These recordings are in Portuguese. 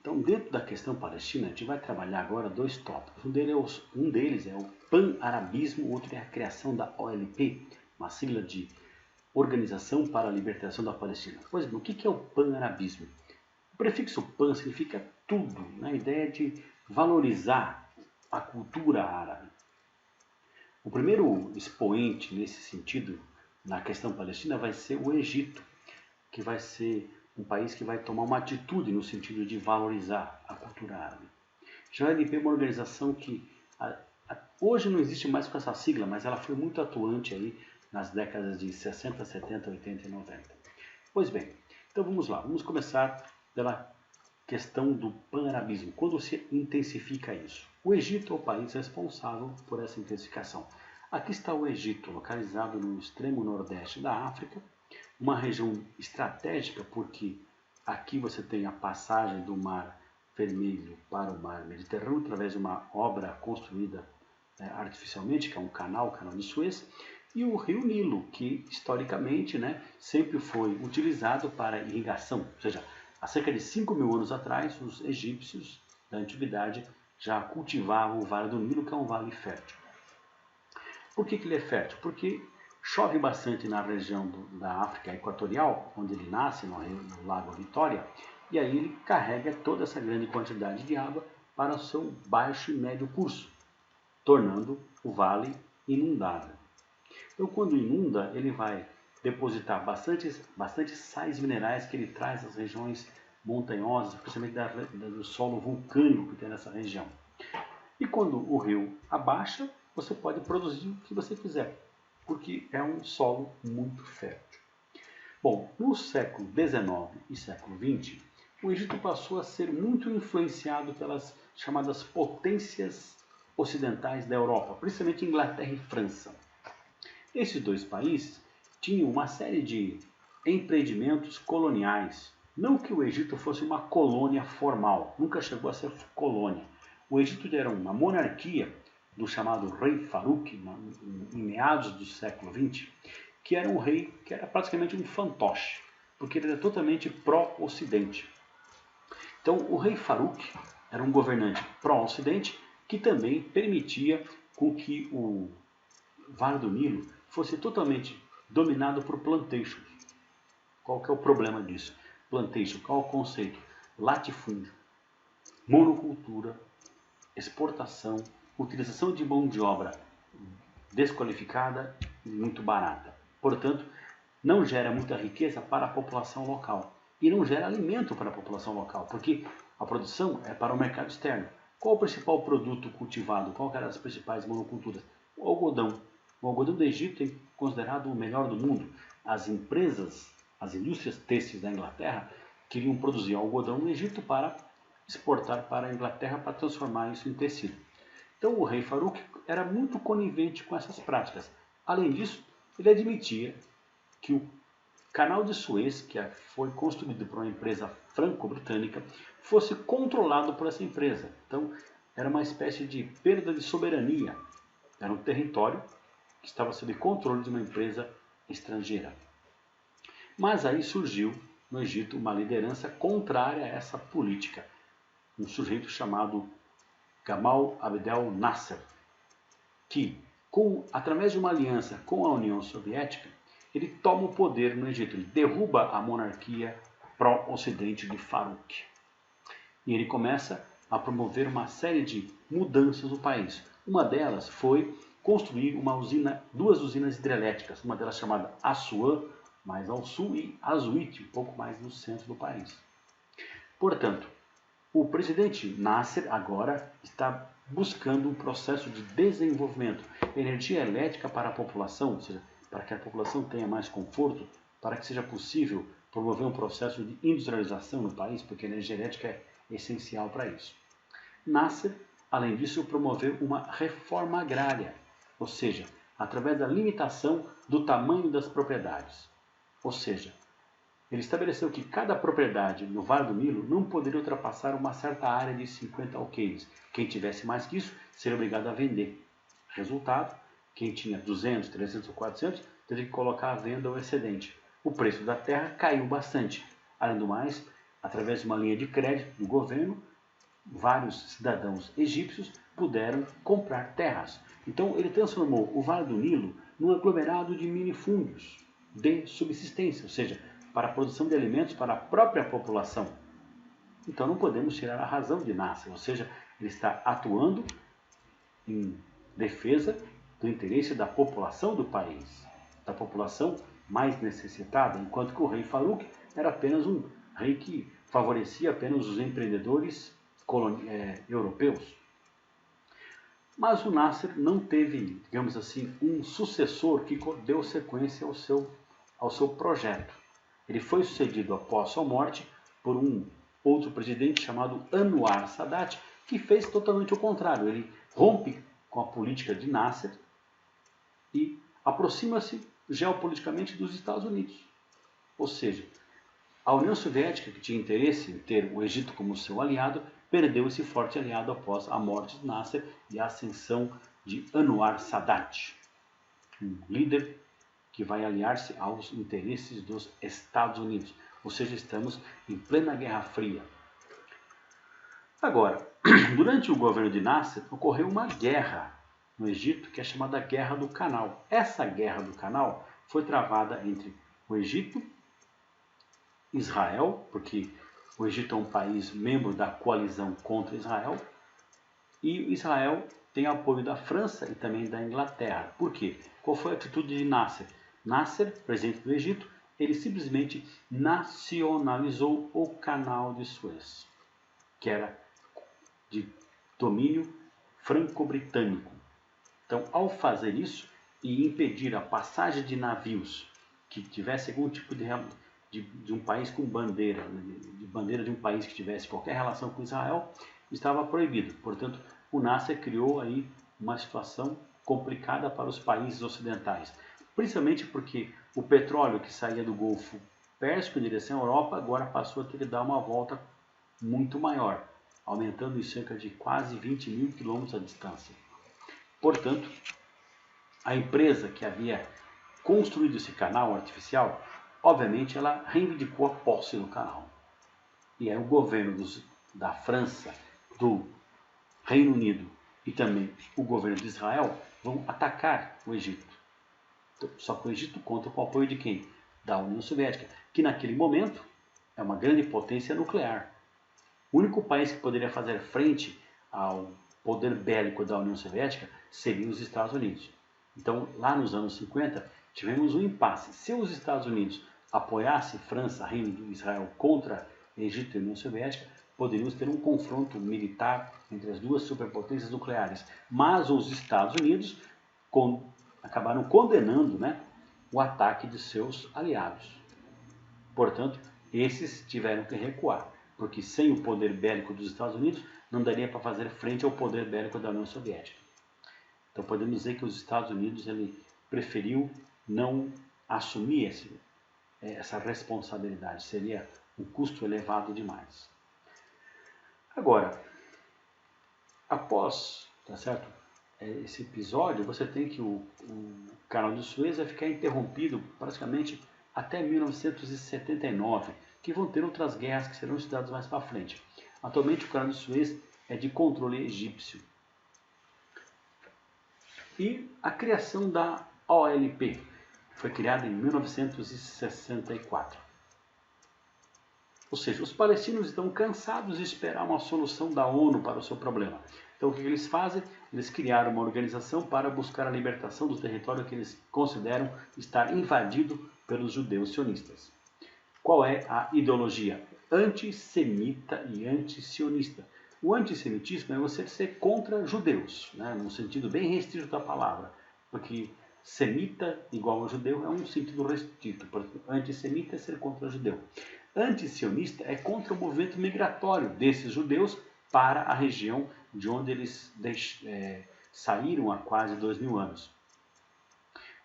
Então, dentro da questão palestina, a gente vai trabalhar agora dois tópicos. Um deles é o pan-arabismo, o outro é a criação da OLP, uma sigla de Organização para a Libertação da Palestina. Pois bem, o que é o pan-arabismo? O prefixo pan significa tudo, na ideia de valorizar a cultura árabe. O primeiro expoente nesse sentido, na questão palestina, vai ser o Egito, que vai ser um país que vai tomar uma atitude no sentido de valorizar a cultura árabe. Já a OLP é uma organização que hoje não existe mais com essa sigla, mas ela foi muito atuante aí nas décadas de 60, 70, 80 e 90. Pois bem, então vamos lá, vamos começar pela questão do pan-arabismo. Quando se intensifica isso? O Egito é o país responsável por essa intensificação. Aqui está o Egito, localizado no extremo nordeste da África, uma região estratégica porque aqui você tem a passagem do Mar Vermelho para o Mar Mediterrâneo através de uma obra construída artificialmente, que é um canal, o Canal de Suez, e o Rio Nilo, que historicamente sempre foi utilizado para irrigação, ou seja, há cerca de 5.000 anos atrás, os egípcios da antiguidade já cultivavam o Vale do Nilo, que é um vale fértil. Por que ele é fértil? Porque chove bastante na região da África Equatorial, onde ele nasce, no Lago Vitória, e aí ele carrega toda essa grande quantidade de água para o seu baixo e médio curso, tornando o vale inundável. Então, quando inunda, ele vai depositar bastante sais minerais que ele traz das regiões montanhosas, principalmente do solo vulcânico que tem nessa região. E quando o rio abaixa, você pode produzir o que você quiser, porque é um solo muito fértil. Bom, no século XIX e século XX, o Egito passou a ser muito influenciado pelas chamadas potências ocidentais da Europa, principalmente Inglaterra e França. Esses dois países tinham uma série de empreendimentos coloniais. Não que o Egito fosse uma colônia formal, nunca chegou a ser colônia. O Egito era uma monarquia do chamado rei Farouk, em meados do século XX, que era um rei que era praticamente um fantoche, porque ele era totalmente pró-ocidente. Então, o rei Farouk era um governante pró-ocidente que também permitia com que o Vale do Nilo fosse totalmente dominado por plantations. Qual que é o problema disso? Plantation, qual é o conceito? Latifúndio, monocultura, exportação, utilização de mão de obra desqualificada e muito barata. Portanto, não gera muita riqueza para a população local e não gera alimento para a população local, porque a produção é para o mercado externo. Qual o principal produto cultivado? Qual eram as principais monoculturas? O algodão. O algodão do Egito é considerado o melhor do mundo. As empresas, as indústrias têxteis da Inglaterra queriam produzir algodão no Egito para exportar para a Inglaterra para transformar isso em tecido. Então o rei Farouk era muito conivente com essas práticas. Além disso, ele admitia que o Canal de Suez, que foi construído por uma empresa franco-britânica, fosse controlado por essa empresa. Então era uma espécie de perda de soberania. Era um território que estava sob controle de uma empresa estrangeira. Mas aí surgiu no Egito uma liderança contrária a essa política. Um sujeito chamado Gamal Abdel Nasser, que, através de uma aliança com a União Soviética, ele toma o poder no Egito, ele derruba a monarquia pró-ocidente de Farouk. E ele começa a promover uma série de mudanças no país. Uma delas foi construir duas usinas hidrelétricas, uma delas chamada Assuan, mais ao sul, e Azuite, um pouco mais no centro do país. Portanto, o presidente Nasser agora está buscando um processo de desenvolvimento, energia elétrica para a população, ou seja, para que a população tenha mais conforto, para que seja possível promover um processo de industrialização no país, porque a energia elétrica é essencial para isso. Nasser, além disso, promoveu uma reforma agrária, ou seja, através da limitação do tamanho das propriedades. Ou seja, ele estabeleceu que cada propriedade no Vale do Nilo não poderia ultrapassar uma certa área de 50 alqueires. Quem tivesse mais que isso seria obrigado a vender. Resultado, quem tinha 200, 300 ou 400 teria que colocar à venda o excedente. O preço da terra caiu bastante. Além do mais, através de uma linha de crédito do governo, vários cidadãos egípcios puderam comprar terras. Então ele transformou o Vale do Nilo num aglomerado de minifúndios de subsistência, ou seja, para a produção de alimentos para a própria população. Então não podemos tirar a razão de Nasser, ou seja, ele está atuando em defesa do interesse da população do país, da população mais necessitada, enquanto que o rei Farouk era apenas um rei que favorecia apenas os empreendedores europeus. Mas o Nasser não teve, digamos assim, um sucessor que deu sequência ao seu projeto. Ele foi sucedido após sua morte por um outro presidente chamado Anwar Sadat, que fez totalmente o contrário. Ele rompe com a política de Nasser e aproxima-se geopoliticamente dos Estados Unidos. Ou seja, a União Soviética, que tinha interesse em ter o Egito como seu aliado, perdeu esse forte aliado após a morte de Nasser e a ascensão de Anwar Sadat, um líder que vai aliar-se aos interesses dos Estados Unidos. Ou seja, estamos em plena Guerra Fria. Agora, durante o governo de Nasser, ocorreu uma guerra no Egito que é chamada Guerra do Canal. Essa Guerra do Canal foi travada entre o Egito, Israel, porque o Egito é um país membro da coalizão contra Israel, e Israel tem apoio da França e também da Inglaterra. Por quê? Qual foi a atitude de Nasser? Nasser, presidente do Egito, ele simplesmente nacionalizou o Canal de Suez, que era de domínio franco-britânico. Então, ao fazer isso e impedir a passagem de navios que tivesse algum tipo de um país com bandeira, de bandeira de um país que tivesse qualquer relação com Israel, estava proibido. Portanto, o Nasser criou aí uma situação complicada para os países ocidentais, principalmente porque o petróleo que saía do Golfo Pérsico em direção à Europa agora passou a ter que dar uma volta muito maior, aumentando em cerca de quase 20 mil quilômetros a distância. Portanto, a empresa que havia construído esse canal artificial, obviamente ela reivindicou a posse do canal. E aí o governo da França, do Reino Unido e também o governo de Israel vão atacar o Egito. Só que o Egito conta com o apoio de quem? Da União Soviética, que naquele momento é uma grande potência nuclear. O único país que poderia fazer frente ao poder bélico da União Soviética seriam os Estados Unidos. Então, lá nos anos 50, tivemos um impasse. Se os Estados Unidos apoiassem França, Reino de Israel contra Egito e União Soviética, poderíamos ter um confronto militar entre as duas superpotências nucleares. Mas os Estados Unidos acabaram condenando, o ataque de seus aliados. Portanto, esses tiveram que recuar, porque sem o poder bélico dos Estados Unidos não daria para fazer frente ao poder bélico da União Soviética. Então podemos dizer que os Estados Unidos ele preferiu não assumir essa responsabilidade, seria um custo elevado demais. Agora, após, esse episódio, você tem que o Canal de Suez vai ficar interrompido praticamente até 1979, que vão ter outras guerras que serão estudadas mais para frente. Atualmente o Canal de Suez é de controle egípcio. E a criação da OLP foi criada em 1964. Ou seja, os palestinos estão cansados de esperar uma solução da ONU para o seu problema. Então o que eles fazem? Eles criaram uma organização para buscar a libertação do território que eles consideram estar invadido pelos judeus sionistas. Qual é a ideologia? Antissemita e antisionista. O antissemitismo é você ser contra judeus, num sentido bem restrito da palavra, porque semita igual a judeu é um sentido restrito, portanto, antissemita é ser contra judeu. Antisionista é contra o movimento migratório desses judeus para a região de onde eles saíram há quase 2000 anos.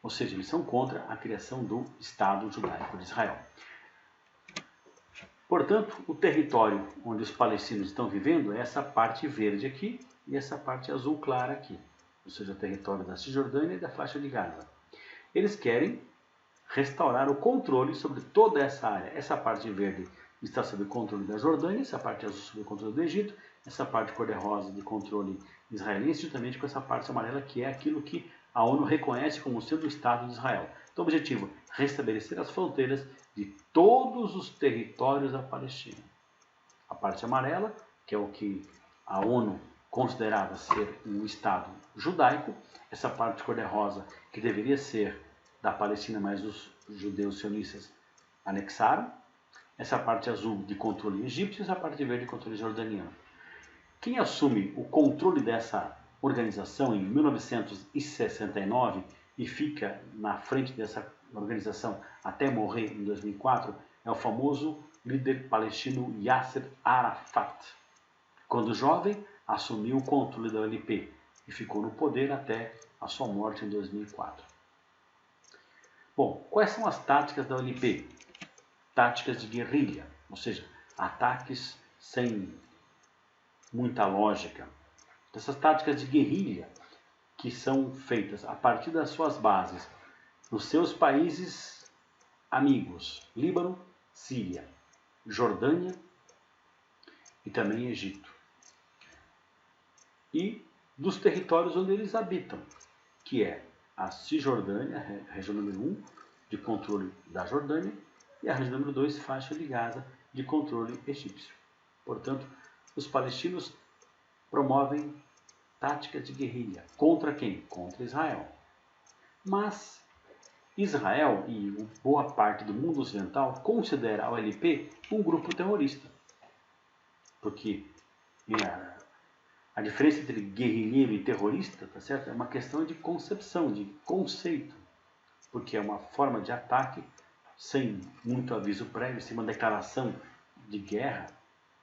Ou seja, eles são contra a criação do Estado judaico de Israel. Portanto, o território onde os palestinos estão vivendo é essa parte verde aqui e essa parte azul clara aqui, ou seja, o território da Cisjordânia e da faixa de Gaza. Eles querem restaurar o controle sobre toda essa área. Essa parte verde está sob o controle da Jordânia, essa parte azul sob o controle do Egito, essa parte cor-de-rosa de controle israelense, juntamente com essa parte amarela, que é aquilo que a ONU reconhece como sendo o Estado de Israel. Então, o objetivo é restabelecer as fronteiras de todos os territórios da Palestina. A parte amarela, que é o que a ONU considerava ser um Estado judaico, essa parte cor-de-rosa, que deveria ser da Palestina, mas os judeus sionistas anexaram, essa parte azul de controle egípcio e essa parte verde de controle jordaniano. Quem assume o controle dessa organização em 1969 e fica na frente dessa organização até morrer em 2004 é o famoso líder palestino Yasser Arafat. Quando jovem, assumiu o controle da OLP e ficou no poder até a sua morte em 2004. Bom, quais são as táticas da OLP? Táticas de guerrilha, ou seja, ataques sem muita lógica. Essas táticas de guerrilha que são feitas a partir das suas bases nos seus países amigos, Líbano, Síria, Jordânia e também Egito. E dos territórios onde eles habitam, que é a Cisjordânia, região número 1, de controle da Jordânia, e a região número 2, faixa de Gaza, de controle egípcio. Portanto, os palestinos promovem táticas de guerrilha. Contra quem? Contra Israel. Mas Israel e boa parte do mundo ocidental considera a OLP um grupo terrorista. Porque a diferença entre guerrilheiro e terrorista, tá certo? É uma questão de concepção, de conceito. Porque é uma forma de ataque sem muito aviso prévio, sem uma declaração de guerra,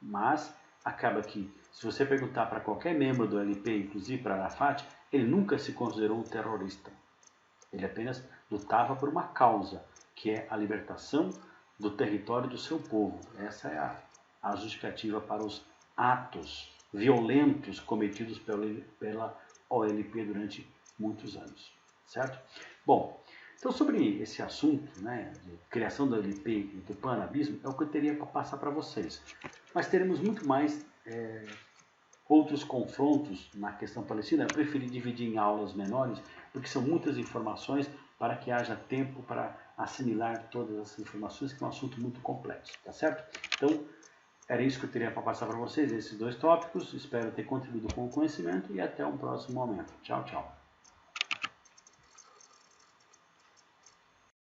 mas acaba que, se você perguntar para qualquer membro do OLP, inclusive para Arafat, ele nunca se considerou um terrorista. Ele apenas lutava por uma causa, que é a libertação do território do seu povo. Essa é a justificativa para os atos violentos cometidos pela OLP durante muitos anos, certo? Bom, então sobre esse assunto, né, de criação da OLP e do pan-arabismo, é o que eu teria para passar para vocês. Mas teremos muito mais outros confrontos na questão palestina. Eu preferi dividir em aulas menores, porque são muitas informações para que haja tempo para assimilar todas essas informações, que é um assunto muito complexo, tá certo? Então, era isso que eu teria para passar para vocês, esses dois tópicos. Espero ter contribuído com o conhecimento e até um próximo momento. Tchau, tchau.